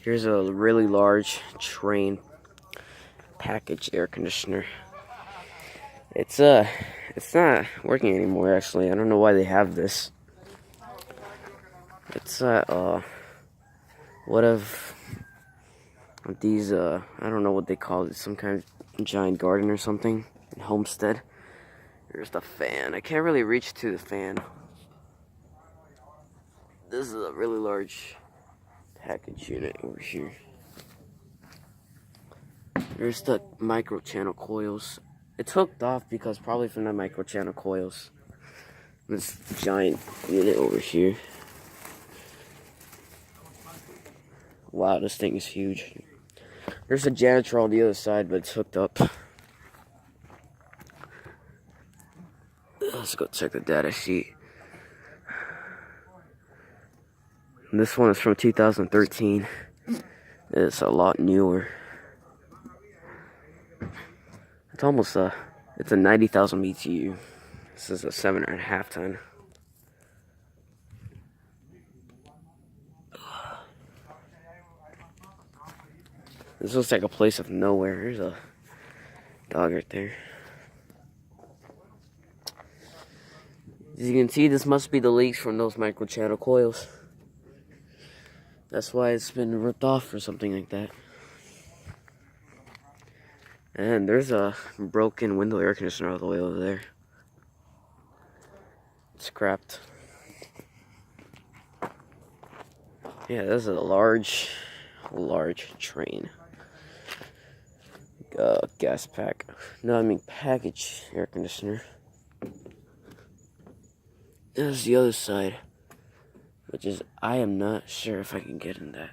Here's a really large Trane packaged air conditioner. It's not working anymore actually. I don't know why they have this. It's what of these I don't know what they call it, some kind of giant garden or something in Homestead. Here's the fan. I can't really reach to the fan. This is a really large package unit over here. There's the micro channel coils. It's hooked off because probably from the micro channel coils. This giant unit over here. Wow, this thing is huge. There's a janitor on the other side, but it's hooked up. Let's go check the data sheet. And this one is from 2013. It's a lot newer. It's almost it's a 90,000 BTU. This is a 7.5 ton. This looks like a place of nowhere. There's a dog right there. As you can see, this must be the leaks from those micro channel coils. That's why it's been ripped off or something like that. And there's a broken window air conditioner all the way over there. It's scrapped. Yeah, this is a large Trane. Gas pack. No, I mean package air conditioner. There's the other side, which is, I am not sure if I can get in that.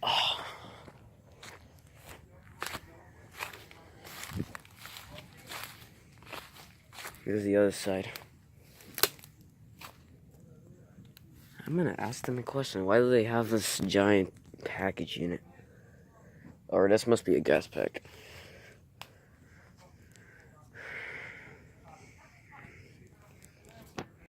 Oh. Here's the other side. I'm gonna ask them a question. Why do they have this giant package unit? Or this must be a gas pack.